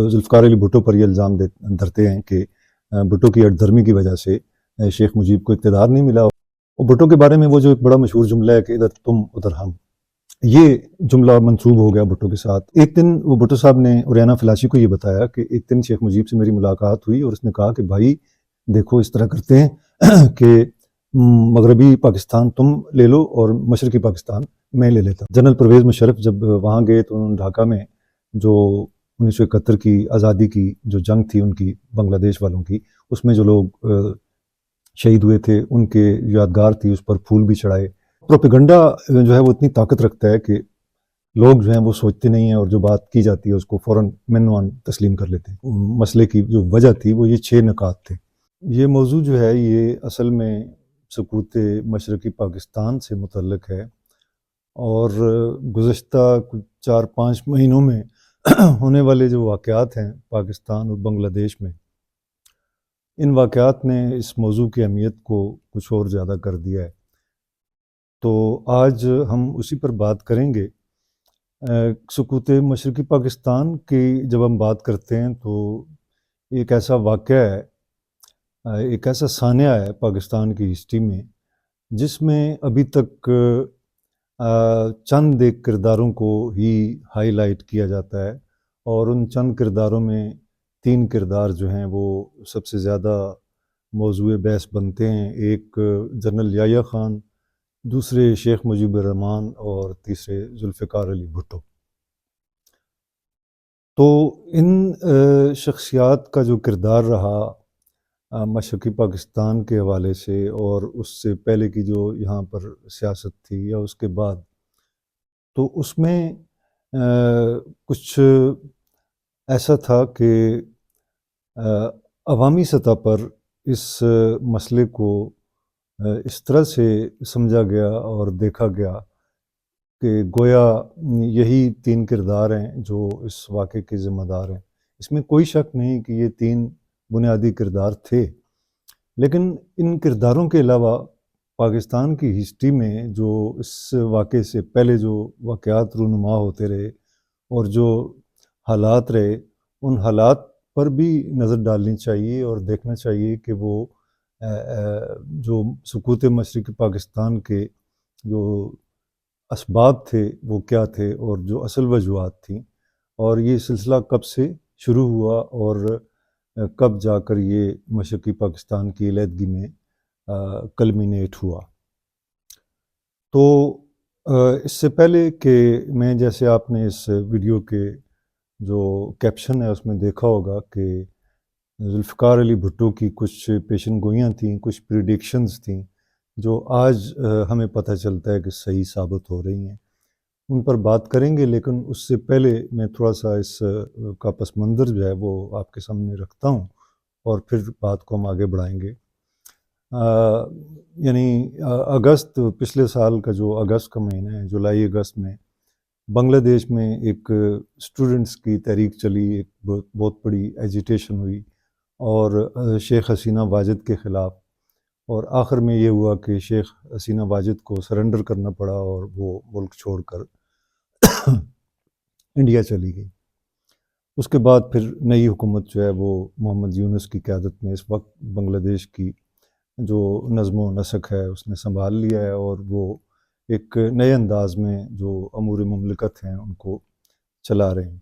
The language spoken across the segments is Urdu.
ذوالفقار علی بھٹو پر یہ الزام دھرتے ہیں کہ بھٹو کی ہٹ کی وجہ سے شیخ مجیب کو اقتدار نہیں ملا. اور بھٹو کے بارے میں وہ جو ایک بڑا مشہور جملہ ہے کہ ادھر تم ادھر ہم، یہ جملہ منسوب ہو گیا بھٹو کے ساتھ. ایک دن وہ بھٹو صاحب نے اوریانہ فلاشی کو یہ بتایا کہ ایک دن شیخ مجیب سے میری ملاقات ہوئی اور اس نے کہا کہ بھائی دیکھو اس طرح کرتے ہیں کہ مغربی پاکستان تم لے لو اور مشرقی پاکستان میں لے لیتا. جنرل پرویز مشرف جب وہاں گئے تو انہوں نے ڈھاکہ میں جو 1971 کی آزادی کی جو جنگ تھی ان کی بنگلہ دیش والوں کی، اس میں جو لوگ شہید ہوئے تھے ان کے یادگار تھی، اس پر پھول بھی چڑھائے. پروپیگنڈا جو ہے وہ اتنی طاقت رکھتا ہے کہ لوگ جو ہیں وہ سوچتے نہیں ہیں اور جو بات کی جاتی ہے اس کو فوراً مینوان تسلیم کر لیتے ہیں. مسئلے کی جو وجہ تھی وہ یہ 6 نکات تھے. یہ موضوع جو ہے یہ اصل میں سقوط مشرقی پاکستان سے متعلق ہے اور گزشتہ 4-5 مہینوں میں ہونے والے جو واقعات ہیں پاکستان اور بنگلہ دیش میں، ان واقعات نے اس موضوع کی اہمیت کو کچھ اور زیادہ کر دیا ہے. تو آج ہم اسی پر بات کریں گے. سقوط مشرقی پاکستان کی جب ہم بات کرتے ہیں تو ایک ایسا واقعہ ہے، ایک ایسا سانحہ ہے پاکستان کی ہسٹری میں جس میں ابھی تک چند ایک کرداروں کو ہی ہائی لائٹ کیا جاتا ہے، اور ان چند کرداروں میں 3 کردار جو ہیں وہ سب سے زیادہ موضوع بحث بنتے ہیں. ایک جنرل یحییٰ خان، دوسرے شیخ مجیب الرحمن اور تیسرے ذوالفقار علی بھٹو. تو ان شخصیات کا جو کردار رہا مشرقی پاکستان کے حوالے سے اور اس سے پہلے کی جو یہاں پر سیاست تھی یا اس کے بعد، تو اس میں کچھ ایسا تھا کہ عوامی سطح پر اس مسئلے کو اس طرح سے سمجھا گیا اور دیکھا گیا کہ گویا یہی 3 کردار ہیں جو اس واقعے کے ذمہ دار ہیں. اس میں کوئی شک نہیں کہ یہ 3 بنیادی کردار تھے، لیکن ان کرداروں کے علاوہ پاکستان کی ہسٹری میں جو اس واقعے سے پہلے جو واقعات رونما ہوتے رہے اور جو حالات رہے، ان حالات پر بھی نظر ڈالنی چاہیے اور دیکھنا چاہیے کہ وہ جو سقوط مشرقی پاکستان کے جو اسباب تھے وہ کیا تھے اور جو اصل وجوہات تھیں، اور یہ سلسلہ کب سے شروع ہوا اور کب جا کر یہ مشرقی پاکستان کی علیحدگی میں کلمینیٹ ہوا. تو اس سے پہلے کہ میں، جیسے آپ نے اس ویڈیو کے جو کیپشن ہے اس میں دیکھا ہوگا کہ ذوالفقار علی بھٹو کی کچھ پیشن گوئیاں تھیں، کچھ پریڈکشنز تھیں جو آج ہمیں پتہ چلتا ہے کہ صحیح ثابت ہو رہی ہیں. ان پر بات کریں گے، لیکن اس سے پہلے میں تھوڑا سا اس کا پس منظر جو ہے وہ آپ کے سامنے رکھتا ہوں اور پھر بات کو ہم آگے بڑھائیں گے. یعنی اگست، پچھلے سال کا جو اگست کا مہینہ ہے، جولائی اگست میں بنگلہ دیش میں ایک اسٹوڈنٹس کی تحریک چلی، ایک بہت بڑی ایجیٹیشن ہوئی اور شیخ حسینہ واجد کے خلاف، اور آخر میں یہ ہوا کہ شیخ حسینہ واجد کو سرنڈر کرنا پڑا اور وہ ملک چھوڑ کر انڈیا چلی گئی. اس کے بعد پھر نئی حکومت جو ہے وہ محمد یونس کی قیادت میں اس وقت بنگلہ دیش کی جو نظم و نسق ہے اس نے سنبھال لیا ہے، اور وہ ایک نئے انداز میں جو امور مملکت ہیں ان کو چلا رہے ہیں.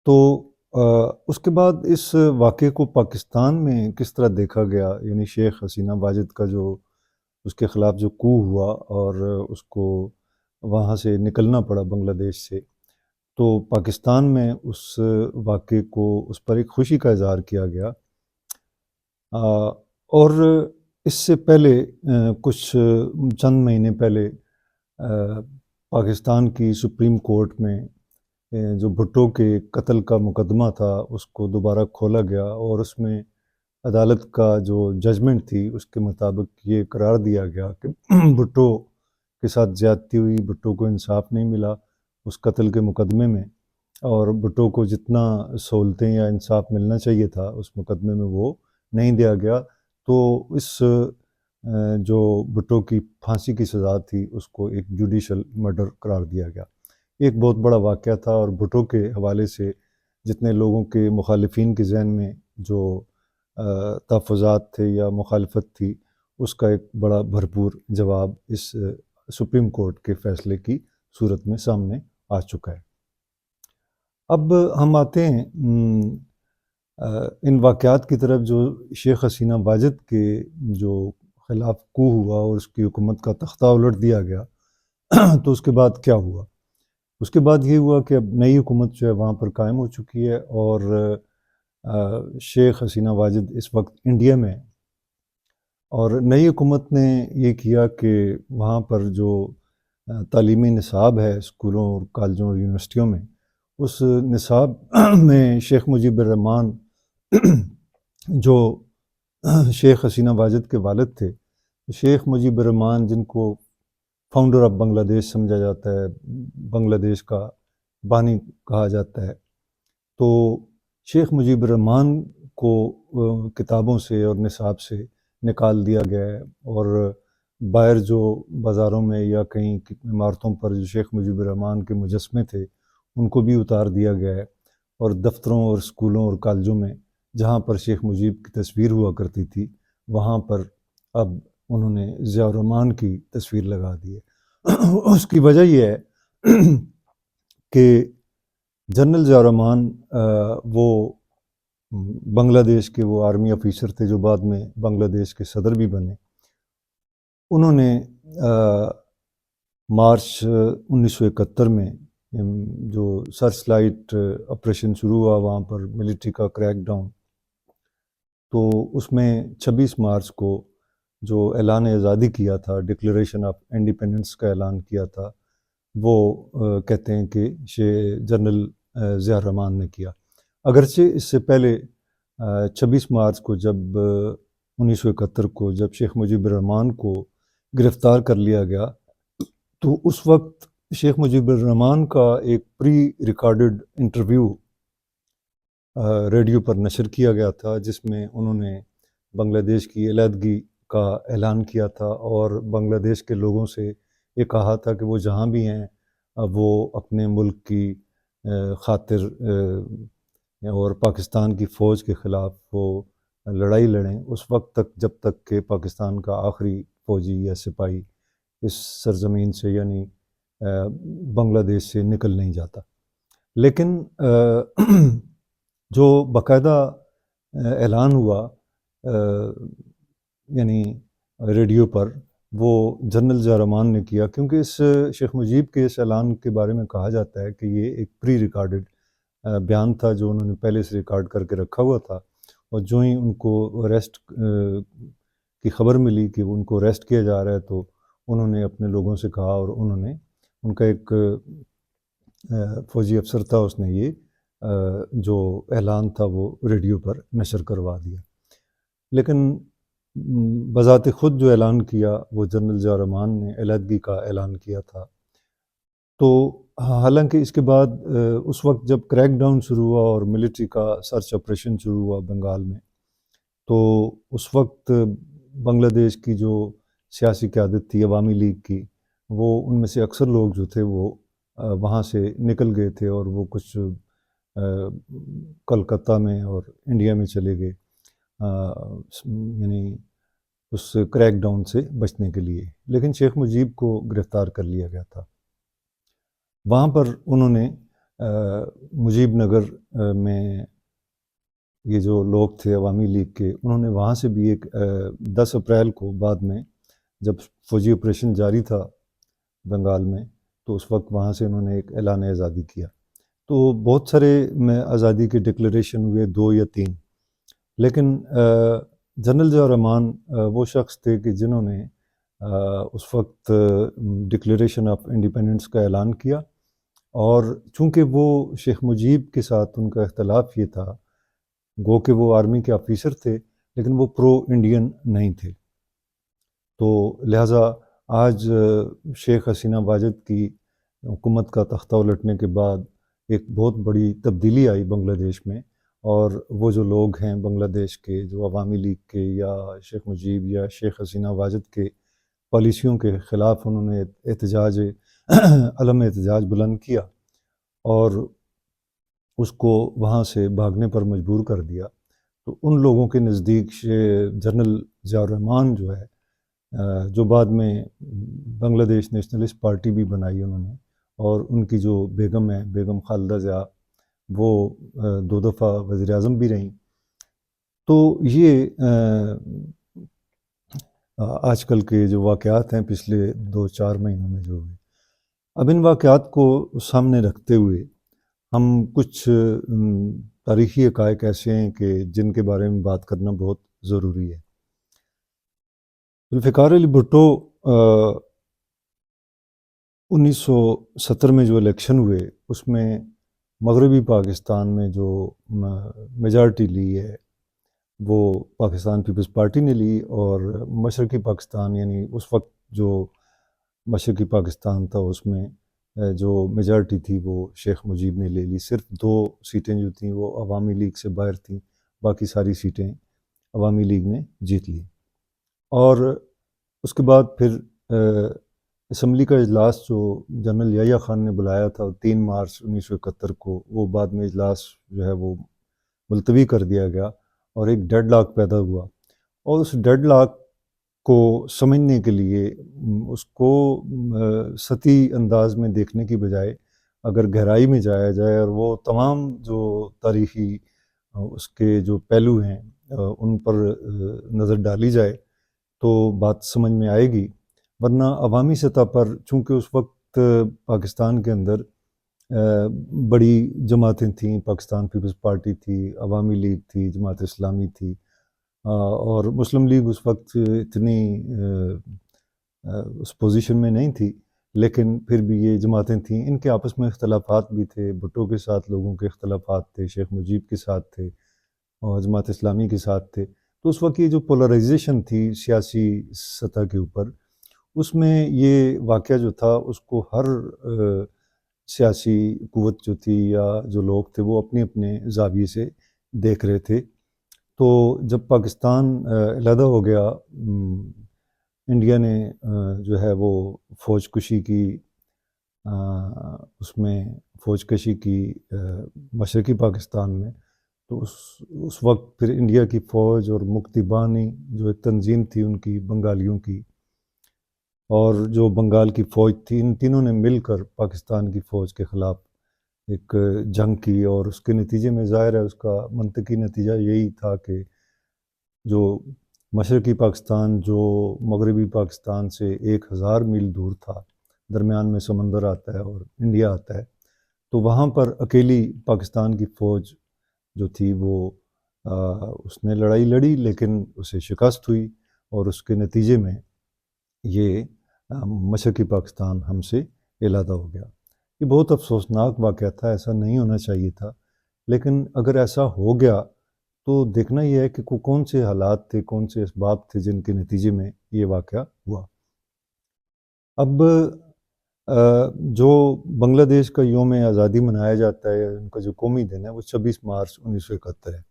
تو اس کے بعد اس واقعے کو پاکستان میں کس طرح دیکھا گیا، یعنی شیخ حسینہ واجد کا جو اس کے خلاف جو کو ہوا اور اس کو وہاں سے نکلنا پڑا بنگلہ دیش سے، تو پاکستان میں اس واقعے کو، اس پر ایک خوشی کا اظہار کیا گیا. اور اس سے پہلے کچھ چند مہینے پہلے پاکستان کی سپریم کورٹ میں جو بھٹو کے قتل کا مقدمہ تھا اس کو دوبارہ کھولا گیا، اور اس میں عدالت کا جو ججمنٹ تھی اس کے مطابق یہ قرار دیا گیا کہ بھٹو کے ساتھ زیادتی ہوئی، بھٹو کو انصاف نہیں ملا اس قتل کے مقدمے میں، اور بھٹو کو جتنا سہولتیں یا انصاف ملنا چاہیے تھا اس مقدمے میں وہ نہیں دیا گیا. تو اس جو بھٹو کی پھانسی کی سزا تھی اس کو ایک جوڈیشل مرڈر قرار دیا گیا. ایک بہت بڑا واقعہ تھا، اور بھٹو کے حوالے سے جتنے لوگوں کے مخالفین کے ذہن میں جو تحفظات تھے یا مخالفت تھی، اس کا ایک بڑا بھرپور جواب اس سپریم کورٹ کے فیصلے کی صورت میں سامنے آ چکا ہے۔ اب ہم آتے ہیں ان واقعات کی طرف جو شیخ حسینہ واجد کے جو خلاف کو ہوا اور اس کی حکومت کا تختہ الٹ دیا گیا تو اس کے بعد کیا ہوا؟ اس کے بعد یہ ہوا کہ اب نئی حکومت جو ہے وہاں پر قائم ہو چکی ہے، اور شیخ حسینہ واجد اس وقت انڈیا میں ہے، اور نئی حکومت نے یہ کیا کہ وہاں پر جو تعلیمی نصاب ہے اسکولوں اور کالجوں اور یونیورسٹیوں میں، اس نصاب میں شیخ مجیب الرحمن جو شیخ حسینہ واجد کے والد تھے، شیخ مجیب الرحمن جن کو فاؤنڈر آف بنگلہ دیش سمجھا جاتا ہے، بنگلہ دیش کا بانی کہا جاتا ہے، تو شیخ مجیب الرحمن کو کتابوں سے اور نصاب سے نکال دیا گیا ہے، اور باہر جو بازاروں میں یا کہیں عمارتوں پر جو شیخ مجیب الرحمن کے مجسمے تھے ان کو بھی اتار دیا گیا ہے، اور دفتروں اور اسکولوں اور کالجوں میں جہاں پر شیخ مجیب کی تصویر ہوا کرتی تھی وہاں پر اب انہوں نے ضیاء الرحمن کی تصویر لگا دی ہے۔ اس کی وجہ یہ ہے کہ جنرل ضیاء الرحمن وہ بنگلہ دیش کے وہ آرمی افیسر تھے جو بعد میں بنگلہ دیش کے صدر بھی بنے۔ انہوں نے مارچ 1971 میں جو سرچ لائٹ آپریشن شروع ہوا وہاں پر ملٹری کا کریک ڈاؤن، تو اس میں 26 مارچ کو جو اعلان آزادی کیا تھا، ڈکلیریشن آف انڈیپینڈنس کا اعلان کیا تھا، وہ کہتے ہیں کہ جنرل ضیاء الرحمن نے کیا، اگرچہ اس سے پہلے 26 مارچ کو جب 1971 کو جب شیخ مجیب الرحمن کو گرفتار کر لیا گیا تو اس وقت شیخ مجیب الرحمن کا ایک پری ریکارڈڈ انٹرویو ریڈیو پر نشر کیا گیا تھا جس میں انہوں نے بنگلہ دیش کی علیحدگی کا اعلان کیا تھا، اور بنگلہ دیش کے لوگوں سے یہ کہا تھا کہ وہ جہاں بھی ہیں وہ اپنے ملک کی خاطر اور پاکستان کی فوج کے خلاف وہ لڑائی لڑیں اس وقت تک جب تک کہ پاکستان کا آخری فوجی یا سپاہی اس سرزمین سے یعنی بنگلہ دیش سے نکل نہیں جاتا۔ لیکن جو باقاعدہ اعلان ہوا یعنی ریڈیو پر، وہ جنرل ضیاء الرحمن نے کیا، کیونکہ اس شیخ مجیب کے اس اعلان کے بارے میں کہا جاتا ہے کہ یہ ایک پری ریکارڈڈ بیان تھا جو انہوں نے پہلے سے ریکارڈ کر کے رکھا ہوا تھا، اور جو ہی ان کو اریسٹ کی خبر ملی کہ ان کو اریسٹ کیا جا رہا ہے تو انہوں نے اپنے لوگوں سے کہا، اور انہوں نے ان کا ایک فوجی افسر تھا، اس نے یہ جو اعلان تھا وہ ریڈیو پر نشر کروا دیا۔ لیکن بذات خود جو اعلان کیا وہ جنرل ضیاء الرحمن نے علیحدگی کا اعلان کیا تھا۔ تو حالانکہ اس کے بعد اس وقت جب کریک ڈاؤن شروع ہوا اور ملٹری کا سرچ آپریشن شروع ہوا بنگال میں، تو اس وقت بنگلہ دیش کی جو سیاسی قیادت تھی عوامی لیگ کی، وہ ان میں سے اکثر لوگ جو تھے وہ وہاں سے نکل گئے تھے، اور وہ کچھ کلکتہ میں اور انڈیا میں چلے گئے، یعنی اس کریک ڈاؤن سے بچنے کے لیے۔ لیکن شیخ مجیب کو گرفتار کر لیا گیا تھا۔ وہاں پر انہوں نے مجیب نگر میں یہ جو لوگ تھے عوامی لیگ کے، انہوں نے وہاں سے بھی ایک 10 اپریل کو بعد میں جب فوجی آپریشن جاری تھا بنگال میں، تو اس وقت وہاں سے انہوں نے ایک اعلان آزادی کیا۔ تو بہت سارے میں آزادی کے ڈکلیریشن ہوئے 2 یا 3، لیکن جنرل ضیاء الرحمن وہ شخص تھے کہ جنہوں نے اس وقت ڈکلیریشن آف انڈیپینڈنس کا اعلان کیا، اور چونکہ وہ شیخ مجیب کے ساتھ ان کا اختلاف یہ تھا، گو کہ وہ آرمی کے آفیسر تھے لیکن وہ پرو انڈین نہیں تھے، تو لہٰذا آج شیخ حسینہ واجد کی حکومت کا تختہ الٹنے کے بعد ایک بہت بڑی تبدیلی آئی بنگلہ دیش میں، اور وہ جو لوگ ہیں بنگلہ دیش کے جو عوامی لیگ کے یا شیخ مجیب یا شیخ حسینہ واجد کے پالیسیوں کے خلاف انہوں نے احتجاج علم احتجاج بلند کیا، اور اس کو وہاں سے بھاگنے پر مجبور کر دیا۔ تو ان لوگوں کے نزدیک جنرل ضیاء الرحمن جو ہے، جو بعد میں بنگلہ دیش نیشنلسٹ پارٹی بھی بنائی انہوں نے، اور ان کی جو بیگم ہے، بیگم خالدہ ضیاء، وہ 2 دفعہ وزیر اعظم بھی رہیں۔ تو یہ آج کل کے جو واقعات ہیں پچھلے 2-4 مہینوں میں جو ہوئے، اب ان واقعات کو سامنے رکھتے ہوئے ہم کچھ تاریخی حقائق ایسے ہیں کہ جن کے بارے میں بات کرنا بہت ضروری ہے۔ ذوالفقار علی بھٹو 1970 میں جو الیکشن ہوئے، اس میں مغربی پاکستان میں جو میجارٹی لی ہے وہ پاکستان پیپلز پارٹی نے لی، اور مشرقی پاکستان یعنی اس وقت جو مشرقی پاکستان تھا اس میں جو میجارٹی تھی وہ شیخ مجیب نے لے لی۔ صرف 2 سیٹیں جو تھیں وہ عوامی لیگ سے باہر تھیں، باقی ساری سیٹیں عوامی لیگ نے جیت لی۔ اور اس کے بعد پھر اسمبلی کا اجلاس جو جنرل یحییٰ خان نے بلایا تھا 3 مارچ 1971 کو، وہ بعد میں اجلاس جو ہے وہ ملتوی کر دیا گیا، اور ایک ڈیڈ لاک پیدا ہوا۔ اور اس ڈیڈ لاک کو سمجھنے کے لیے اس کو سطحی انداز میں دیکھنے کی بجائے اگر گہرائی میں جایا جائے اور وہ تمام جو تاریخی اس کے جو پہلو ہیں ان پر نظر ڈالی جائے تو بات سمجھ میں آئے گی۔ ورنہ عوامی سطح پر چونکہ اس وقت پاکستان کے اندر بڑی جماعتیں تھیں، پاکستان پیپلز پارٹی تھی، عوامی لیگ تھی، جماعت اسلامی تھی، اور مسلم لیگ اس وقت اتنی اس پوزیشن میں نہیں تھی، لیکن پھر بھی یہ جماعتیں تھیں۔ ان کے آپس میں اختلافات بھی تھے، بھٹو کے ساتھ لوگوں کے اختلافات تھے، شیخ مجیب کے ساتھ تھے، اور جماعت اسلامی کے ساتھ تھے۔ تو اس وقت یہ جو پولرائزیشن تھی سیاسی سطح کے اوپر، اس میں یہ واقعہ جو تھا اس کو ہر سیاسی قوت جو تھی یا جو لوگ تھے وہ اپنے اپنے زاویے سے دیکھ رہے تھے۔ تو جب پاکستان علیحدہ ہو گیا، انڈیا نے جو ہے وہ فوج کشی کی، اس میں فوج کشی کی مشرقی پاکستان میں، تو اس وقت پھر انڈیا کی فوج اور مکتی بانی جو ایک تنظیم تھی ان کی بنگالیوں کی، اور جو بنگال کی فوج تھی، ان تینوں نے مل کر پاکستان کی فوج کے خلاف ایک جنگ کی، اور اس کے نتیجے میں ظاہر ہے اس کا منطقی نتیجہ یہی تھا کہ جو مشرقی پاکستان جو مغربی پاکستان سے 1000 میل دور تھا، درمیان میں سمندر آتا ہے اور انڈیا آتا ہے، تو وہاں پر اکیلی پاکستان کی فوج جو تھی وہ اس نے لڑائی لڑی، لیکن اسے شکست ہوئی، اور اس کے نتیجے میں یہ مشرقی پاکستان ہم سے علیحدہ ہو گیا۔ یہ بہت افسوسناک واقعہ تھا، ایسا نہیں ہونا چاہیے تھا، لیکن اگر ایسا ہو گیا تو دیکھنا یہ ہے کہ کون سے حالات تھے، کون سے اسباب تھے جن کے نتیجے میں یہ واقعہ ہوا۔ اب جو بنگلہ دیش کا یوم آزادی منایا جاتا ہے، ان کا جو قومی دن ہے، وہ 26 مارچ 1971 ہے۔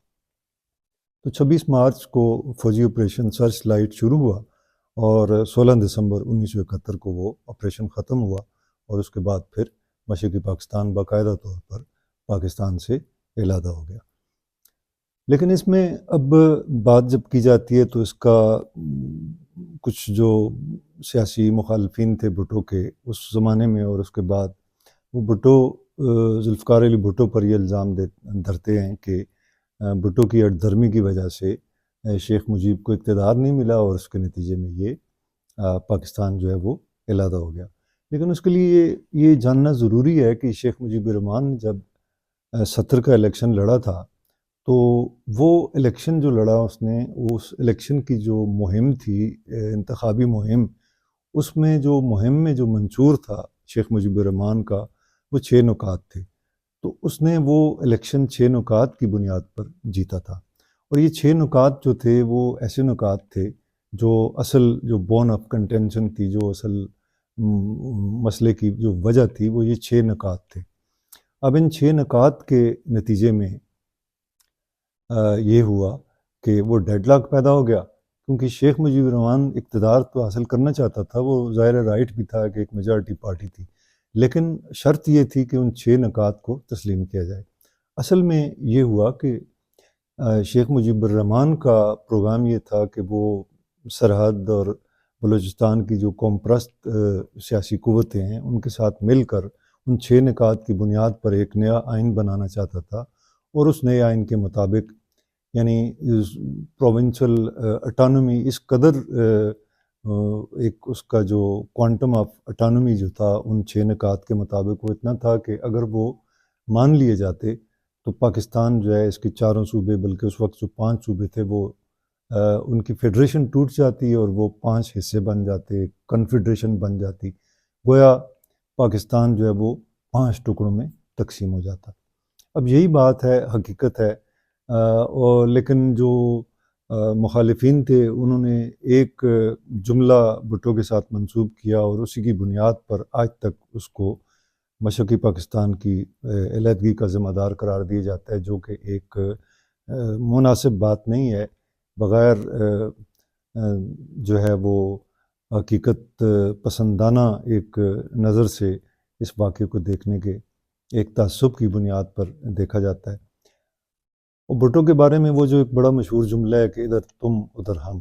تو 26 مارچ کو فوجی آپریشن سرچ لائٹ شروع ہوا، اور 16 دسمبر 1971 کو وہ آپریشن ختم ہوا، اور اس کے بعد پھر مشرقی پاکستان باقاعدہ طور پر پاکستان سے علیحدہ ہو گیا۔ لیکن اس میں اب بات جب کی جاتی ہے تو اس کا کچھ جو سیاسی مخالفین تھے بھٹو کے اس زمانے میں اور اس کے بعد، وہ بھٹو ذوالفقار علی بھٹو پر یہ الزام دھرتے ہیں کہ بھٹو کی ہٹ دھرمی کی وجہ سے شیخ مجیب کو اقتدار نہیں ملا، اور اس کے نتیجے میں یہ پاکستان جو ہے وہ علیحدہ ہو گیا۔ لیکن اس کے لیے یہ جاننا ضروری ہے کہ شیخ مجیب الرحمن جب 70 کا الیکشن لڑا تھا، تو وہ الیکشن جو لڑا اس نے، اس الیکشن کی جو مہم تھی، انتخابی مہم، اس میں جو مہم میں جو منشور تھا شیخ مجیب الرحمن کا، وہ 6 نکات تھے۔ تو اس نے وہ الیکشن 6 نکات کی بنیاد پر جیتا تھا، اور یہ 6 نکات جو تھے وہ ایسے نکات تھے جو اصل جو بون آف کنٹینشن تھی، جو اصل مسئلے کی جو وجہ تھی، وہ یہ 6 نکات تھے۔ اب ان 6 نکات کے نتیجے میں یہ ہوا کہ وہ ڈیڈ لاک پیدا ہو گیا، کیونکہ شیخ مجیب الرحمن اقتدار تو حاصل کرنا چاہتا تھا، وہ ظاہر رائٹ بھی تھا کہ ایک میجارٹی پارٹی تھی، لیکن شرط یہ تھی کہ ان 6 نکات کو تسلیم کیا جائے۔ اصل میں یہ ہوا کہ شیخ مجیب الرحمن کا پروگرام یہ تھا کہ وہ سرحد اور بلوچستان کی جو قوم پرست سیاسی قوتیں ہیں ان کے ساتھ مل کر ان 6 نکات کی بنیاد پر ایک نیا آئین بنانا چاہتا تھا، اور اس نئے آئین کے مطابق یعنی پروونشل اٹانومی اس قدر ایک اس کا جو کوانٹم آف اٹانومی جو تھا ان 6 نکات کے مطابق وہ اتنا تھا کہ اگر وہ مان لیے جاتے تو پاکستان جو ہے اس کے 4 صوبے بلکہ اس وقت جو 5 صوبے تھے وہ ان کی فیڈریشن ٹوٹ جاتی اور وہ 5 حصے بن جاتے، کنفیڈریشن بن جاتی، گویا پاکستان جو ہے وہ 5 ٹکڑوں میں تقسیم ہو جاتا۔ اب یہی بات ہے، حقیقت ہے، اور لیکن جو مخالفین تھے انہوں نے ایک جملہ بھٹو کے ساتھ منسوب کیا اور اسی کی بنیاد پر آج تک اس کو مشرقی پاکستان کی علیحدگی کا ذمہ دار قرار دیا جاتا ہے، جو کہ ایک مناسب بات نہیں ہے۔ بغیر جو ہے وہ حقیقت پسندانہ ایک نظر سے اس واقعے کو دیکھنے کے ایک تعصب کی بنیاد پر دیکھا جاتا ہے۔ اور بھٹو کے بارے میں وہ جو ایک بڑا مشہور جملہ ہے کہ ادھر تم ادھر ہم،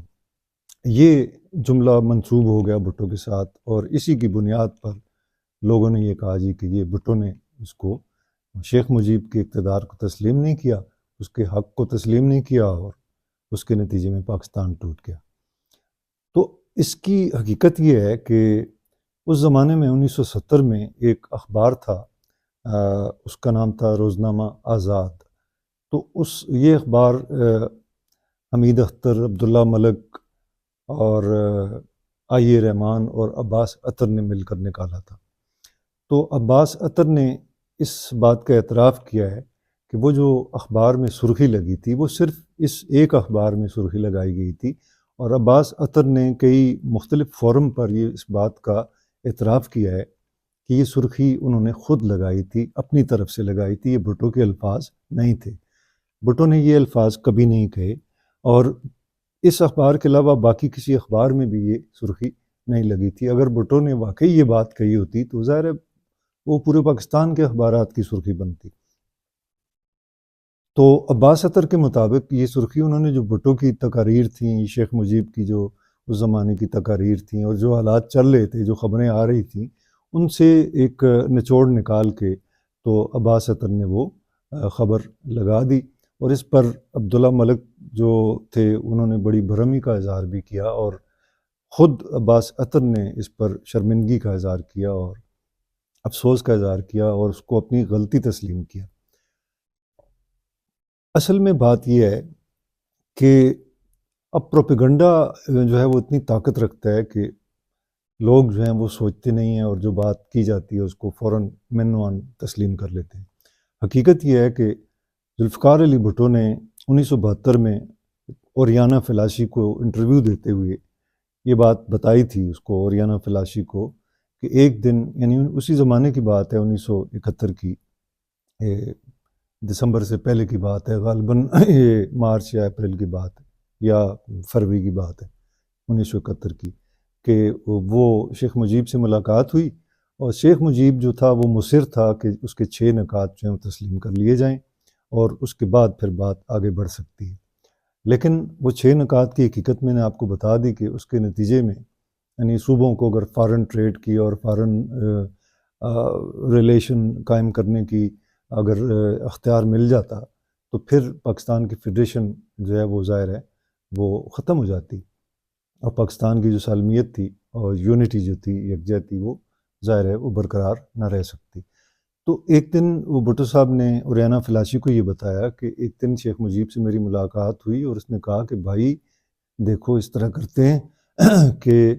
یہ جملہ منسوب ہو گیا بھٹو کے ساتھ، اور اسی کی بنیاد پر لوگوں نے یہ کہا جی کہ یہ بھٹو نے اس کو شیخ مجیب کے اقتدار کو تسلیم نہیں کیا، اس کے حق کو تسلیم نہیں کیا، اور اس کے نتیجے میں پاکستان ٹوٹ گیا۔ تو اس کی حقیقت یہ ہے کہ اس زمانے میں 1970 میں ایک اخبار تھا، اس کا نام تھا روزنامہ آزاد۔ تو یہ اخبار حمید اختر، عبداللہ ملک اور آئی رحمان اور عباس عطر نے مل کر نکالا تھا۔ تو عباس عطر نے اس بات کا اعتراف کیا ہے کہ وہ جو اخبار میں سرخی لگی تھی وہ صرف اس ایک اخبار میں سرخی لگائی گئی تھی، اور عباس عطر نے کئی مختلف فورم پر یہ اس بات کا اعتراف کیا ہے کہ یہ سرخی انہوں نے خود لگائی تھی، اپنی طرف سے لگائی تھی، یہ بھٹو کے الفاظ نہیں تھے۔ بھٹو نے یہ الفاظ کبھی نہیں کہے، اور اس اخبار کے علاوہ باقی کسی اخبار میں بھی یہ سرخی نہیں لگی تھی۔ اگر بھٹو نے واقعی یہ بات کہی ہوتی تو ظاہر ہے وہ پورے پاکستان کے اخبارات کی سرخی بنتی۔ تو عباس عطر کے مطابق یہ سرخی انہوں نے جو بھٹو کی تقاریر تھیں، شیخ مجیب کی جو اس زمانے کی تقاریر تھیں اور جو حالات چل رہے تھے، جو خبریں آ رہی تھیں، ان سے ایک نچوڑ نکال کے تو عباس عطر نے وہ خبر لگا دی، اور اس پر عبداللہ ملک جو تھے انہوں نے بڑی برہمی کا اظہار بھی کیا، اور خود عباس عطر نے اس پر شرمندگی کا اظہار کیا اور افسوس کا اظہار کیا اور اس کو اپنی غلطی تسلیم کیا۔ اصل میں بات یہ ہے کہ اب پروپیگنڈا جو ہے وہ اتنی طاقت رکھتا ہے کہ لوگ جو ہیں وہ سوچتے نہیں ہیں، اور جو بات کی جاتی ہے اس کو فوراً منوان تسلیم کر لیتے ہیں۔ حقیقت یہ ہے کہ ذوالفقار علی بھٹو نے 1972 میں اوریانہ فلاشی کو انٹرویو دیتے ہوئے یہ بات بتائی تھی اس کو، اوریانہ فلاشی کو، کہ ایک دن، یعنی اسی زمانے کی بات ہے، 1971 کی، دسمبر سے پہلے کی بات ہے، غالباً یہ مارچ یا اپریل کی بات ہے یا فروری کی بات ہے 1971 کی، کہ وہ شیخ مجیب سے ملاقات ہوئی، اور شیخ مجیب جو تھا وہ مصر تھا کہ اس کے 6 نکات جو ہیں وہ تسلیم کر لیے جائیں، اور اس کے بعد پھر بات آگے بڑھ سکتی ہے۔ لیکن وہ 6 نکات کی حقیقت میں نے آپ کو بتا دی کہ اس کے نتیجے میں یعنی صوبوں کو اگر فارن ٹریڈ کی اور فارن ریلیشن قائم کرنے کی اگر اختیار مل جاتا تو پھر پاکستان کی فیڈریشن جو ہے وہ ظاہر ہے وہ ختم ہو جاتی، اور پاکستان کی جو سالمیت تھی اور یونٹی جو تھی، یکجہتی، وہ ظاہر ہے وہ برقرار نہ رہ سکتی۔ تو ایک دن وہ بھٹو صاحب نے اوریانہ فلاشی کو یہ بتایا کہ ایک دن شیخ مجیب سے میری ملاقات ہوئی، اور اس نے کہا کہ بھائی دیکھو اس طرح کرتے ہیں کہ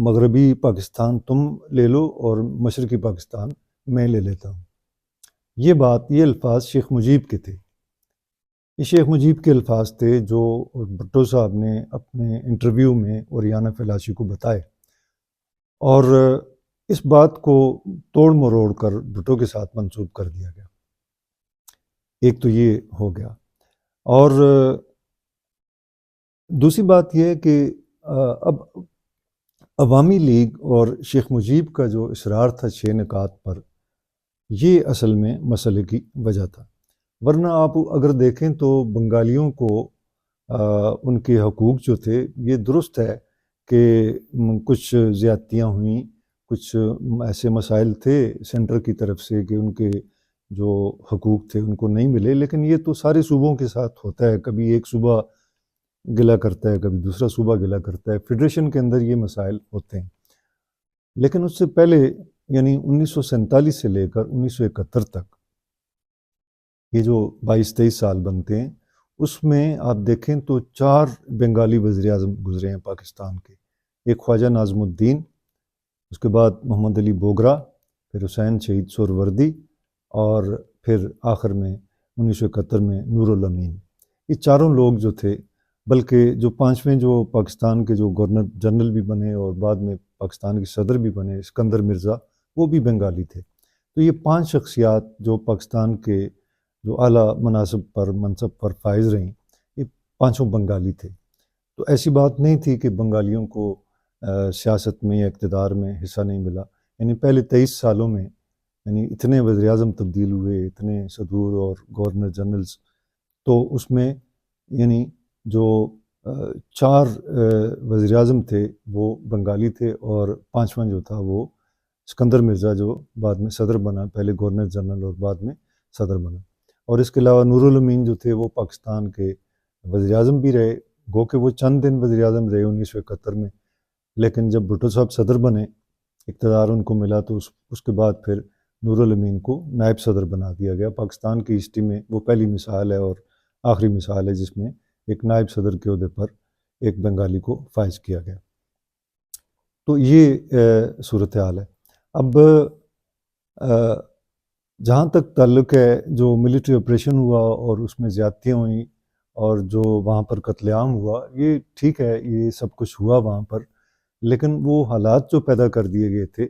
مغربی پاکستان تم لے لو اور مشرقی پاکستان میں لے لیتا ہوں۔ یہ بات، یہ الفاظ شیخ مجیب کے تھے، یہ شیخ مجیب کے الفاظ تھے جو بھٹو صاحب نے اپنے انٹرویو میں اوریانہ فلاشی کو بتائے، اور اس بات کو توڑ مروڑ کر بھٹو کے ساتھ منسوب کر دیا گیا۔ ایک تو یہ ہو گیا، اور دوسری بات یہ ہے کہ اب عوامی لیگ اور شیخ مجیب کا جو اصرار تھا 6 نکات پر، یہ اصل میں مسئلے کی وجہ تھا۔ ورنہ آپ اگر دیکھیں تو بنگالیوں کو ان کے حقوق جو تھے، یہ درست ہے کہ کچھ زیادتیاں ہوئیں، کچھ ایسے مسائل تھے سینٹر کی طرف سے کہ ان کے جو حقوق تھے ان کو نہیں ملے، لیکن یہ تو سارے صوبوں کے ساتھ ہوتا ہے، کبھی ایک صوبہ گلہ کرتا ہے، کبھی دوسرا صوبہ گلہ کرتا ہے، فیڈریشن کے اندر یہ مسائل ہوتے ہیں۔ لیکن اس سے پہلے یعنی 1947 سے لے کر 1971 تک یہ جو 22-23 سال بنتے ہیں، اس میں آپ دیکھیں تو 4 بنگالی وزیر اعظم گزرے ہیں پاکستان کے، ایک خواجہ ناظم الدین، اس کے بعد محمد علی بوگرا، پھر حسین شہید سہروردی، اور پھر آخر میں 1971 میں نور الامین۔ یہ چاروں لوگ جو تھے، بلکہ جو 5ویں جو پاکستان کے جو گورنر جنرل بھی بنے اور بعد میں پاکستان کے صدر بھی بنے، اسکندر مرزا، وہ بھی بنگالی تھے۔ تو یہ 5 شخصیات جو پاکستان کے جو اعلیٰ منصب پر فائز رہیں، یہ 5 بنگالی تھے۔ تو ایسی بات نہیں تھی کہ بنگالیوں کو سیاست میں یا اقتدار میں حصہ نہیں ملا، یعنی پہلے 23 سالوں میں یعنی اتنے وزیر اعظم تبدیل ہوئے، اتنے صدور اور گورنر جنرلز، تو اس میں یعنی جو 4 وزیر اعظم تھے وہ بنگالی تھے، اور 5واں جو تھا وہ اسکندر مرزا، جو بعد میں صدر بنا، پہلے گورنر جنرل اور بعد میں صدر بنا۔ اور اس کے علاوہ نور الامین جو تھے وہ پاکستان کے وزیر اعظم بھی رہے، گو کہ وہ چند دن وزیر اعظم رہے 1971 میں، لیکن جب بھٹو صاحب صدر بنے، اقتدار ان کو ملا، تو اس کے بعد پھر نور الامین کو نائب صدر بنا دیا گیا۔ پاکستان کی ہسٹری میں وہ پہلی مثال ہے اور آخری مثال ہے جس میں ایک نائب صدر کے عہدے پر ایک بنگالی کو فائز کیا گیا۔ تو یہ صورتحال ہے۔ اب جہاں تک تعلق ہے جو ملٹری آپریشن ہوا اور اس میں زیادتیاں ہوئیں اور جو وہاں پر قتل عام ہوا، یہ ٹھیک ہے، یہ سب کچھ ہوا وہاں پر، لیکن وہ حالات جو پیدا کر دیے گئے تھے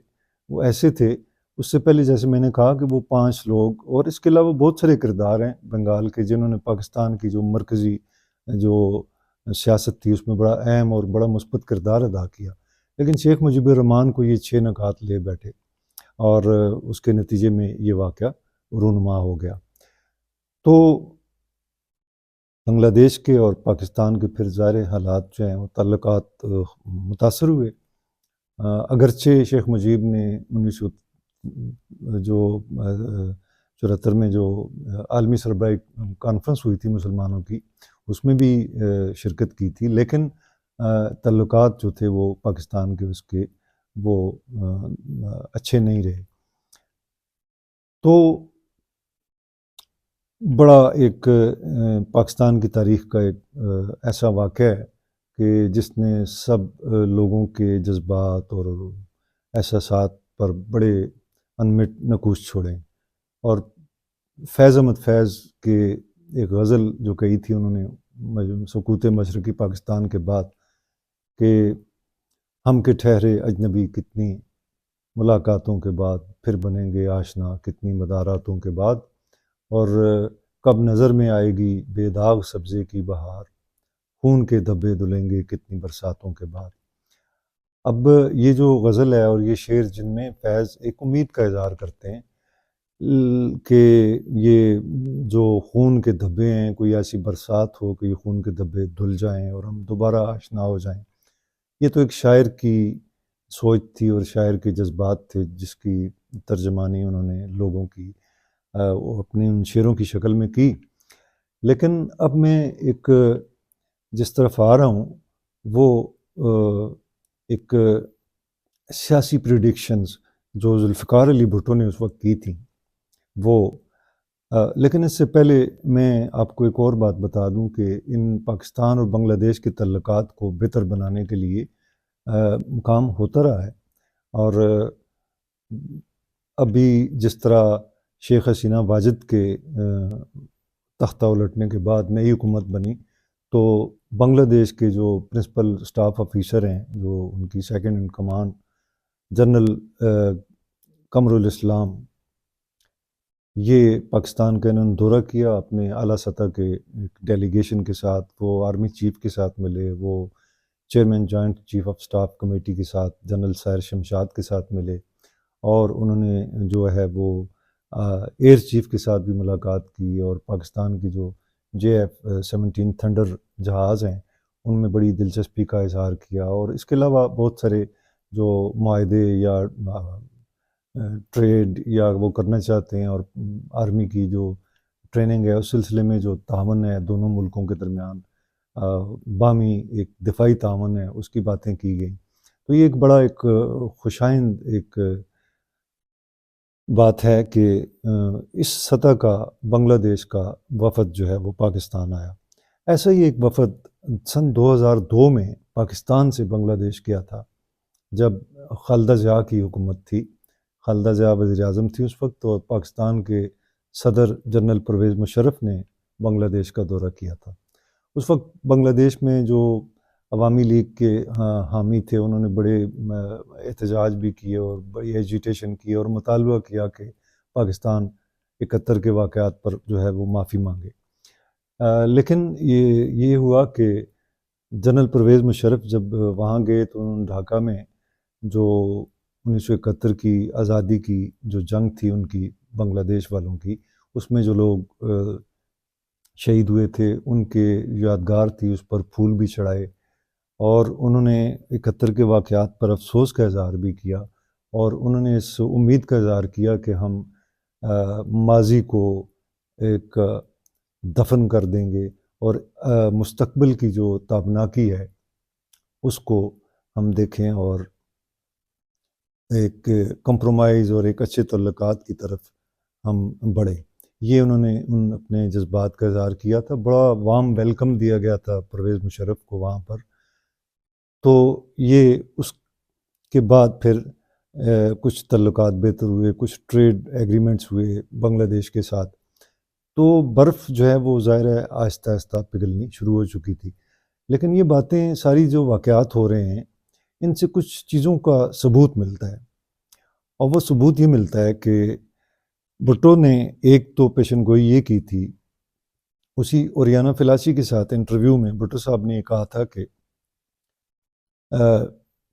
وہ ایسے تھے۔ اس سے پہلے جیسے میں نے کہا کہ وہ 5 لوگ، اور اس کے علاوہ بہت سارے کردار ہیں بنگال کے جنہوں نے پاکستان کی جو مرکزی جو سیاست تھی اس میں بڑا اہم اور بڑا مثبت کردار ادا کیا، لیکن شیخ مجیب الرحمان کو یہ 6 نکات لے بیٹھے اور اس کے نتیجے میں یہ واقعہ رونما ہو گیا۔ تو بنگلہ دیش کے اور پاکستان کے پھر ظاہر حالات جو ہیں وہ تعلقات متاثر ہوئے۔ اگرچہ شیخ مجیب نے 1974 میں جو عالمی سربراہی کانفرنس ہوئی تھی مسلمانوں کی، اس میں بھی شرکت کی تھی، لیکن تعلقات جو تھے وہ پاکستان کے اس کے وہ اچھے نہیں رہے۔ تو بڑا ایک پاکستان کی تاریخ کا ایک ایسا واقعہ ہے کہ جس نے سب لوگوں کے جذبات اور احساسات پر بڑے انمٹ نقوش چھوڑے۔ اور فیض احمد فیض کے ایک غزل جو کہی تھی انہوں نے سکوت مشرقی پاکستان کے بعد کہ ہم کے ٹھہرے اجنبی کتنی ملاقاتوں کے بعد، پھر بنیں گے آشنا کتنی مداراتوں کے بعد، اور کب نظر میں آئے گی بے داغ سبزے کی بہار، خون کے دھبے دھلیں گے کتنی برساتوں کے بعد۔ اب یہ جو غزل ہے اور یہ شعر جن میں فیض ایک امید کا اظہار کرتے ہیں کہ یہ جو خون کے دھبے ہیں، کوئی ایسی برسات ہو کہ یہ خون کے دھبے دھل جائیں اور ہم دوبارہ آشنا ہو جائیں۔ یہ تو ایک شاعر کی سوچ تھی اور شاعر کے جذبات تھے جس کی ترجمانی انہوں نے لوگوں کی اپنے ان شعروں کی شکل میں کی۔ لیکن اب میں ایک جس طرف آ رہا ہوں وہ ایک سیاسی پریڈکشنز جو ذوالفقار علی بھٹو نے اس وقت کی تھیں وہ، لیکن اس سے پہلے میں آپ کو ایک اور بات بتا دوں کہ ان پاکستان اور بنگلہ دیش کے تعلقات کو بہتر بنانے کے لیے کام ہوتا رہا ہے، اور ابھی جس طرح شیخ حسینہ واجد کے تختہ الٹنے کے بعد نئی حکومت بنی، تو بنگلہ دیش کے جو پرنسپل اسٹاف آفیسر ہیں، جو ان کی second in command general Qamar الاسلام، یہ پاکستان کا انہوں نے دورہ کیا اپنے اعلیٰ سطح کے ایک ڈیلیگیشن کے ساتھ، وہ آرمی چیف کے ساتھ ملے، وہ chairman joint chief of staff committee کے ساتھ جنرل سائر شمشاد کے ساتھ ملے، اور انہوں نے جو ہے وہ ایئر چیف کے ساتھ بھی ملاقات کی، اور پاکستان کی جو JF-17 تھنڈر جہاز ہیں ان میں بڑی دلچسپی کا اظہار کیا، اور اس کے علاوہ بہت سارے جو معاہدے یا ٹریڈ یا وہ کرنا چاہتے ہیں، اور آرمی کی جو ٹریننگ ہے اس سلسلے میں جو تعاون ہے دونوں ملکوں کے درمیان، باہمی ایک دفاعی تعاون ہے، اس کی باتیں کی گئیں۔ تو یہ ایک بڑا ایک خوشائند ایک بات ہے کہ اس سطح کا بنگلہ دیش کا وفد جو ہے وہ پاکستان آیا۔ ایسا ہی ایک وفد سن 2002 میں پاکستان سے بنگلہ دیش گیا تھا، جب خالدہ ضیاء کی حکومت تھی، خالدہ ضیاء وزیر اعظم تھی اس وقت، تو پاکستان کے صدر جنرل پرویز مشرف نے بنگلہ دیش کا دورہ کیا تھا۔ اس وقت بنگلہ دیش میں جو عوامی لیگ کے حامی تھے انہوں نے بڑے احتجاج بھی کیے اور بڑی ایجیٹیشن کی، اور مطالبہ کیا کہ پاکستان 71 کے واقعات پر جو ہے وہ معافی مانگے۔ لیکن یہ ہوا کہ جنرل پرویز مشرف جب وہاں گئے تو انہوں نے ڈھاکہ میں جو 1971 کی آزادی کی جو جنگ تھی ان کی بنگلہ دیش والوں کی، اس میں جو لوگ شہید ہوئے تھے ان کے یادگار تھی، اس پر پھول بھی چڑھائے، اور انہوں نے 71 کے واقعات پر افسوس کا اظہار بھی کیا، اور انہوں نے اس امید کا اظہار کیا کہ ہم ماضی کو ایک دفن کر دیں گے، اور مستقبل کی جو تابناکی ہے اس کو ہم دیکھیں، اور ایک کمپرومائز اور ایک اچھے تعلقات کی طرف ہم بڑھیں۔ یہ انہوں نے اپنے جذبات کا اظہار کیا تھا۔ بڑا وارم ویلکم دیا گیا تھا پرویز مشرف کو وہاں پر۔ تو یہ اس کے بعد پھر کچھ تعلقات بہتر ہوئے، کچھ ٹریڈ ایگریمنٹس ہوئے بنگلہ دیش کے ساتھ، تو برف جو ہے وہ ظاہر ہے آہستہ آہستہ پگھلنی شروع ہو چکی تھی۔ لیکن یہ باتیں ساری جو واقعات ہو رہے ہیں ان سے کچھ چیزوں کا ثبوت ملتا ہے، اور وہ ثبوت یہ ملتا ہے کہ بھٹو نے ایک تو پیشن گوئی یہ کی تھی، اسی اوریانا فلاسی کے ساتھ انٹرویو میں بھٹو صاحب نے یہ کہا تھا کہ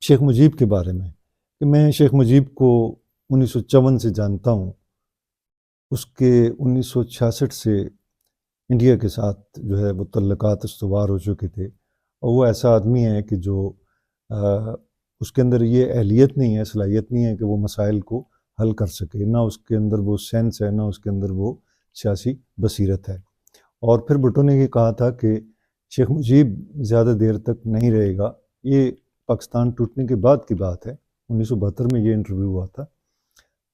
شیخ مجیب کے بارے میں کہ میں شیخ مجیب کو 1954 سے جانتا ہوں، اس کے 1966 سے انڈیا کے ساتھ جو ہے وہ تعلقات استوار ہو چکے تھے، اور وہ ایسا آدمی ہے کہ جو اس کے اندر یہ اہلیت نہیں ہے، صلاحیت نہیں ہے کہ وہ مسائل کو حل کر سکے، نہ اس کے اندر وہ سینس ہے، نہ اس کے اندر وہ سیاسی بصیرت ہے۔ اور پھر بھٹو نے یہ کہا تھا کہ شیخ مجیب زیادہ دیر تک نہیں رہے گا، یہ پاکستان ٹوٹنے کے بعد کی بات ہے، 1972 میں یہ انٹرویو ہوا تھا۔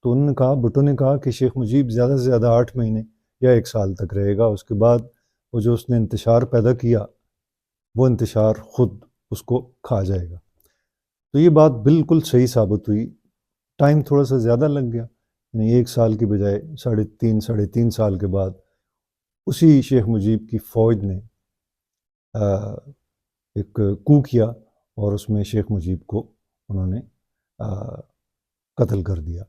تو انہوں نے کہا، بھٹو نے کہا کہ شیخ مجیب زیادہ سے زیادہ 8 مہینے یا 1 سال تک رہے گا، اس کے بعد وہ جو اس نے انتشار پیدا کیا وہ انتشار خود اس کو کھا جائے گا۔ تو یہ بات بالکل صحیح ثابت ہوئی۔ ٹائم تھوڑا سا زیادہ لگ گیا، یعنی 1 سال کی بجائے 3.5 سال کے بعد اسی شیخ مجیب کی فوج نے ایک کو کیا، اور اس میں شیخ مجیب کو انہوں نے قتل کر دیا۔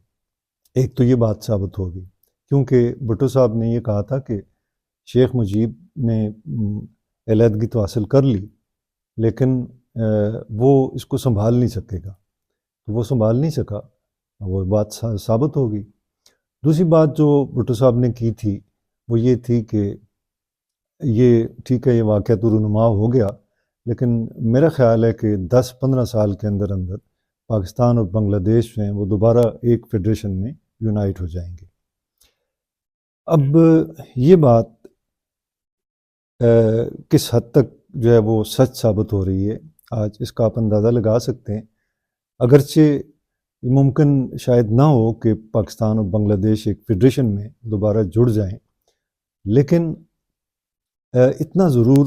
ایک تو یہ بات ثابت ہو گئی، کیونکہ بھٹو صاحب نے یہ کہا تھا کہ شیخ مجیب نے علیحدگی تو حاصل کر لی، لیکن وہ اس کو سنبھال نہیں سکے گا، تو وہ سنبھال نہیں سکا، وہ بات ثابت ہو گئی۔ دوسری بات جو بھٹو صاحب نے کی تھی وہ یہ تھی کہ یہ ٹھیک ہے، یہ واقعہ تو رونما ہو گیا، لیکن میرا خیال ہے کہ 10-15 سال کے اندر پاکستان اور بنگلہ دیش ہیں وہ دوبارہ ایک فیڈریشن میں یونائٹ ہو جائیں گے۔ اب یہ بات کس حد تک جو ہے وہ سچ ثابت ہو رہی ہے آج، اس کا آپ اندازہ لگا سکتے ہیں۔ اگرچہ ممکن شاید نہ ہو کہ پاکستان اور بنگلہ دیش ایک فیڈریشن میں دوبارہ جڑ جائیں، لیکن اتنا ضرور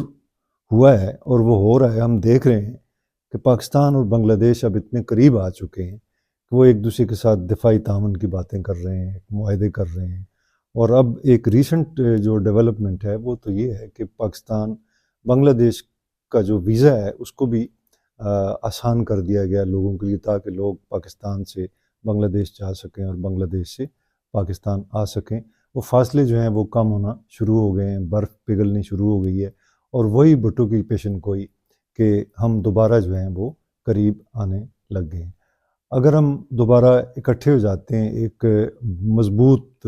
ہوا ہے اور وہ ہو رہا ہے۔ ہم دیکھ رہے ہیں کہ پاکستان اور بنگلہ دیش اب اتنے قریب آ چکے ہیں کہ وہ ایک دوسرے کے ساتھ دفاعی تعاون کی باتیں کر رہے ہیں، معاہدے کر رہے ہیں، اور اب ایک ریسنٹ جو ڈیولپمنٹ ہے وہ تو یہ ہے کہ پاکستان بنگلہ دیش کا جو ویزا ہے اس کو بھی آسان کر دیا گیا لوگوں کے لیے، تاکہ لوگ پاکستان سے بنگلہ دیش جا سکیں اور بنگلہ دیش سے پاکستان آ سکیں۔ وہ فاصلے جو ہیں وہ کم ہونا شروع ہو گئے ہیں، برف پگھلنی شروع ہو گئی ہے، اور وہی بھٹو کی پیشن گوئی کہ ہم دوبارہ جو ہیں وہ قریب آنے لگ گئے ہیں۔ اگر ہم دوبارہ اکٹھے ہو جاتے ہیں، ایک مضبوط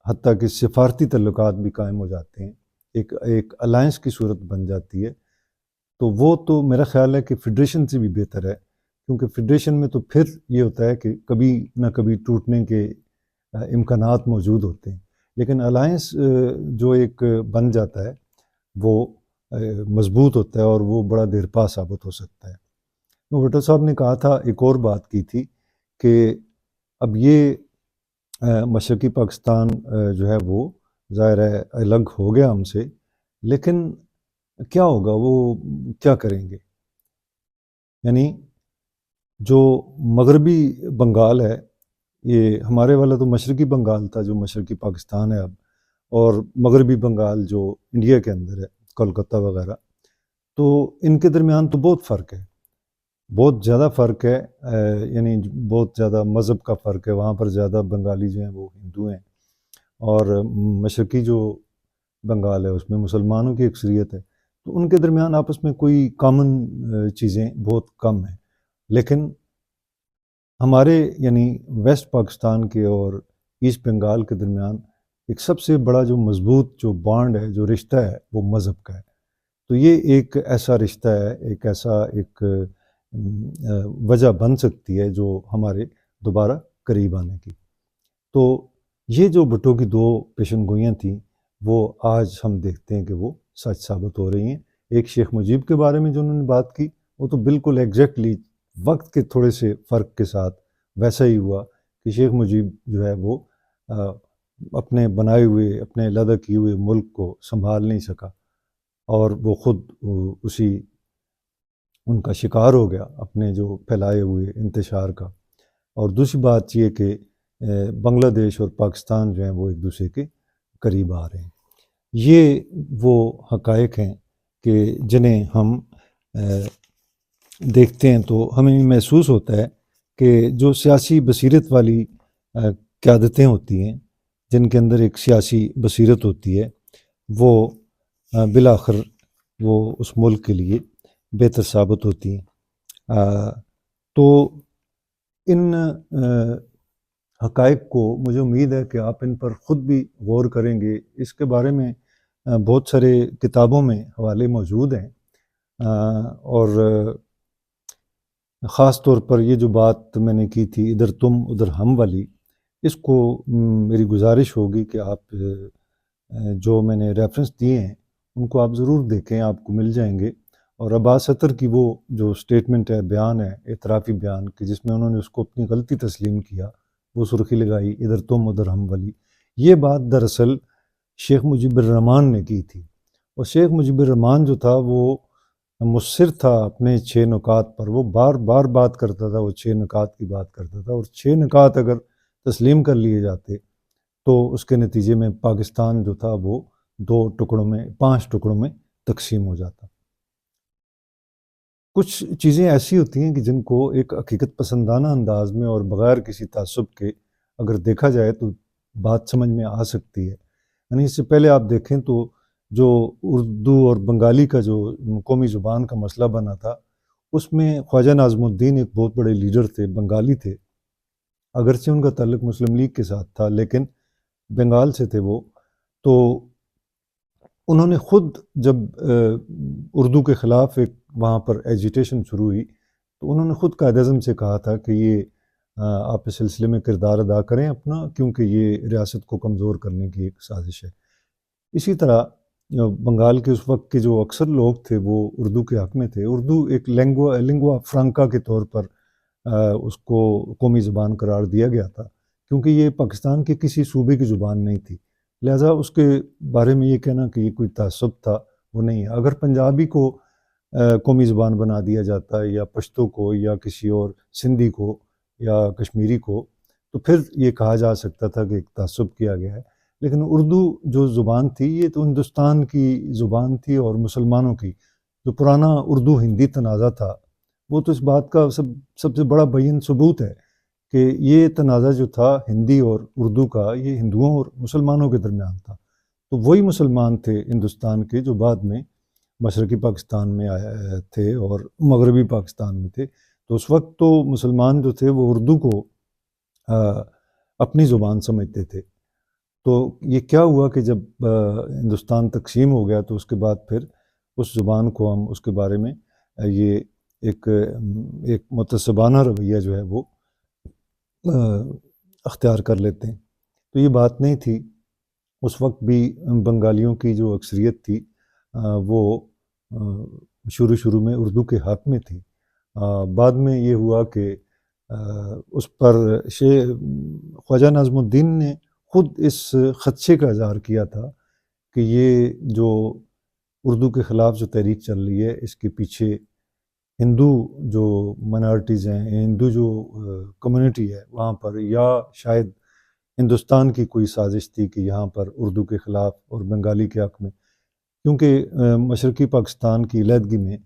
حتیٰ کہ سفارتی تعلقات بھی قائم ہو جاتے ہیں، ایک الائنس کی صورت بن جاتی ہے، تو وہ تو میرا خیال ہے کہ فیڈریشن سے بھی بہتر ہے، کیونکہ فیڈریشن میں تو پھر یہ ہوتا ہے کہ کبھی نہ کبھی ٹوٹنے کے امکانات موجود ہوتے ہیں، لیکن الائنس جو ایک بن جاتا ہے وہ مضبوط ہوتا ہے اور وہ بڑا دیر پا ثابت ہو سکتا ہے۔ بھٹو صاحب نے کہا تھا، ایک اور بات کی تھی کہ اب یہ مشرقی پاکستان جو ہے وہ ظاہر ہے الگ ہو گیا ہم سے، لیکن کیا ہوگا، وہ کیا کریں گے؟ یعنی جو مغربی بنگال ہے، یہ ہمارے والا تو مشرقی بنگال تھا جو مشرقی پاکستان ہے اب، اور مغربی بنگال جو انڈیا کے اندر ہے، کولکتہ وغیرہ، تو ان کے درمیان تو بہت فرق ہے، بہت زیادہ فرق ہے، یعنی بہت زیادہ مذہب کا فرق ہے، وہاں پر زیادہ بنگالی جو ہیں وہ ہندو ہیں، اور مشرقی جو بنگال ہے اس میں مسلمانوں کی اکثریت ہے، تو ان کے درمیان آپس میں کوئی کامن چیزیں بہت کم ہیں، لیکن ہمارے یعنی ویسٹ پاکستان کے اور ایسٹ بنگال کے درمیان ایک سب سے بڑا جو مضبوط جو بانڈ ہے، جو رشتہ ہے، وہ مذہب کا ہے، تو یہ ایک ایسا رشتہ ہے، ایک ایسا ایک وجہ بن سکتی ہے جو ہمارے دوبارہ قریب آنے کی۔ تو یہ جو بھٹو کی دو پیشن گوئیاں تھیں، وہ آج ہم دیکھتے ہیں کہ وہ سچ ثابت ہو رہی ہیں۔ ایک شیخ مجیب کے بارے میں جو انہوں نے بات کی، وہ تو بالکل ایگزیکٹلی وقت کے تھوڑے سے فرق کے ساتھ ویسا ہی ہوا کہ شیخ مجیب جو ہے وہ اپنے بنائے ہوئے، اپنے علیحدہ کیے ہوئے ملک کو سنبھال نہیں سکا، اور وہ خود اسی ان کا شکار ہو گیا اپنے جو پھیلائے ہوئے انتشار کا۔ اور دوسری بات یہ کہ بنگلہ دیش اور پاکستان جو ہیں وہ ایک دوسرے کے قریب آ رہے ہیں۔ یہ وہ حقائق ہیں کہ جنہیں ہم دیکھتے ہیں تو ہمیں محسوس ہوتا ہے کہ جو سیاسی بصیرت والی قیادتیں ہوتی ہیں، جن کے اندر ایک سیاسی بصیرت ہوتی ہے، وہ بالآخر وہ اس ملک کے لیے بہتر ثابت ہوتی ہیں۔ تو ان حقائق کو مجھے امید ہے کہ آپ ان پر خود بھی غور کریں گے۔ اس کے بارے میں بہت سارے کتابوں میں حوالے موجود ہیں، اور خاص طور پر یہ جو بات میں نے کی تھی ادھر تم ادھر ہم والی، اس کو میری گزارش ہوگی کہ آپ جو میں نے ریفرنس دیے ہیں ان کو آپ ضرور دیکھیں، آپ کو مل جائیں گے۔ اور عباس ستر کی وہ جو سٹیٹمنٹ ہے، بیان ہے، اعترافی بیان، کہ جس میں انہوں نے اس کو اپنی غلطی تسلیم کیا، وہ سرخی لگائی ادھر تم ادھر ہم والی، یہ بات دراصل شیخ مجیب الرحمن نے کی تھی، اور شیخ مجیب الرحمن جو تھا وہ مصر تھا اپنے 6 نکات پر، وہ بار بار بات کرتا تھا، وہ 6 نکات کی بات کرتا تھا، اور 6 نکات اگر تسلیم کر لیے جاتے تو اس کے نتیجے میں پاکستان جو تھا وہ 2 ٹکڑوں میں 5 ٹکڑوں میں تقسیم ہو جاتا۔ کچھ چیزیں ایسی ہوتی ہیں کہ جن کو ایک حقیقت پسندانہ انداز میں اور بغیر کسی تعصب کے اگر دیکھا جائے تو بات سمجھ میں آ سکتی ہے۔ یعنی اس سے پہلے آپ دیکھیں تو جو اردو اور بنگالی کا جو قومی زبان کا مسئلہ بنا تھا، اس میں خواجہ ناظم الدین ایک بہت بڑے لیڈر تھے، بنگالی تھے، اگرچہ ان کا تعلق مسلم لیگ کے ساتھ تھا لیکن بنگال سے تھے وہ، تو انہوں نے خود جب اردو کے خلاف ایک وہاں پر ایجیٹیشن شروع ہوئی تو انہوں نے خود قائد اعظم سے کہا تھا کہ یہ آپ اس سلسلے میں کردار ادا کریں اپنا، کیونکہ یہ ریاست کو کمزور کرنے کی ایک سازش ہے۔ اسی طرح بنگال کے اس وقت کے جو اکثر لوگ تھے وہ اردو کے حق میں تھے، اردو ایک لینگوا فرانکا کے طور پر اس کو قومی زبان قرار دیا گیا تھا، کیونکہ یہ پاکستان کے کسی صوبے کی زبان نہیں تھی، لہٰذا اس کے بارے میں یہ کہنا کہ یہ کوئی تعصب تھا وہ نہیں ہے۔ اگر پنجابی کو قومی زبان بنا دیا جاتا ہے، یا پشتو کو، یا کسی اور سندھی کو یا کشمیری کو، تو پھر یہ کہا جا سکتا تھا کہ ایک تعصب کیا گیا ہے، لیکن اردو جو زبان تھی یہ تو ہندوستان کی زبان تھی، اور مسلمانوں کی جو پرانا اردو ہندی تنازع تھا وہ تو اس بات کا سب سے بڑا بین ثبوت ہے کہ یہ تنازع جو تھا ہندی اور اردو کا، یہ ہندوؤں اور مسلمانوں کے درمیان تھا، تو وہی مسلمان تھے ہندوستان کے جو بعد میں مشرقی پاکستان میں آئے تھے اور مغربی پاکستان میں تھے، تو اس وقت تو مسلمان جو تھے وہ اردو کو اپنی زبان سمجھتے تھے. تو یہ کیا ہوا کہ جب ہندوستان تقسیم ہو گیا تو اس کے بعد پھر اس زبان کو ہم اس کے بارے میں یہ ایک متعصبانہ رویہ جو ہے وہ اختیار کر لیتے ہیں. تو یہ بات نہیں تھی. اس وقت بھی بنگالیوں کی جو اکثریت تھی وہ شروع میں اردو کے حق میں تھی. بعد میں یہ ہوا کہ اس پر خواجہ نظم الدین نے خود اس خدشے کا اظہار کیا تھا کہ یہ جو اردو کے خلاف جو تحریک چل رہی ہے اس کے پیچھے ہندو جو مائنارٹیز ہیں، ہندو جو کمیونٹی ہے وہاں پر، یا شاید ہندوستان کی کوئی سازش تھی کہ یہاں پر اردو کے خلاف اور بنگالی کے حق میں، کیونکہ مشرقی پاکستان کی علیحدگی میں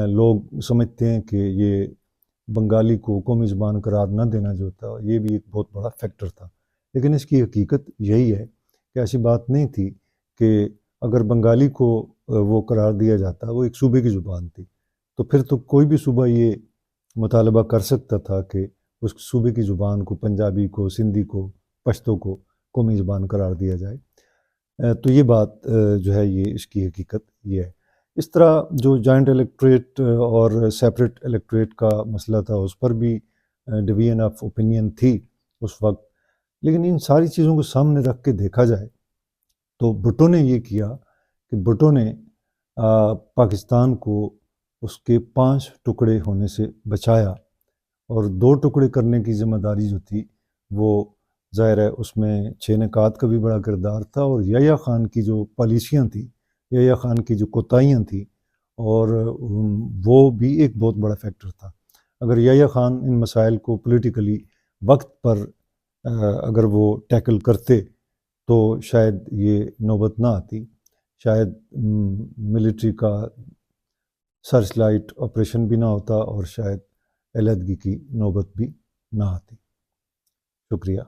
لوگ سمجھتے ہیں کہ یہ بنگالی کو قومی زبان قرار نہ دینا جو تھا یہ بھی ایک بہت بڑا فیکٹر تھا. لیکن اس کی حقیقت یہی ہے کہ ایسی بات نہیں تھی کہ اگر بنگالی کو وہ قرار دیا جاتا، وہ ایک صوبے کی زبان تھی، تو پھر تو کوئی بھی صوبہ یہ مطالبہ کر سکتا تھا کہ اس صوبے کی زبان کو، پنجابی کو، سندھی کو، پشتو کو قومی زبان قرار دیا جائے. تو یہ بات جو ہے یہ اس کی حقیقت یہ ہے. اس طرح جو جوائنٹ الیکٹوریٹ اور سیپریٹ الیکٹوریٹ کا مسئلہ تھا اس پر بھی ڈویژن آف اوپینین تھی اس وقت. لیکن ان ساری چیزوں کو سامنے رکھ کے دیکھا جائے تو بھٹو نے یہ کیا کہ بھٹو نے پاکستان کو اس کے 5 ٹکڑے ہونے سے بچایا، اور 2 ٹکڑے کرنے کی ذمہ داری جو تھی وہ ظاہر ہے اس میں 6 نکات کا بھی بڑا کردار تھا، اور یحییٰ خان کی جو پالیسیاں تھیں، یحییٰ خان کی جو کوتاہیاں تھیں، اور وہ بھی ایک بہت بڑا فیکٹر تھا. اگر یحییٰ خان ان مسائل کو پولیٹیکلی وقت پر اگر وہ ٹیکل کرتے تو شاید یہ نوبت نہ آتی، شاید ملٹری کا سرچ لائٹ آپریشن بھی نہ ہوتا، اور شاید علیحدگی کی نوبت بھی نہ آتی. شکریہ.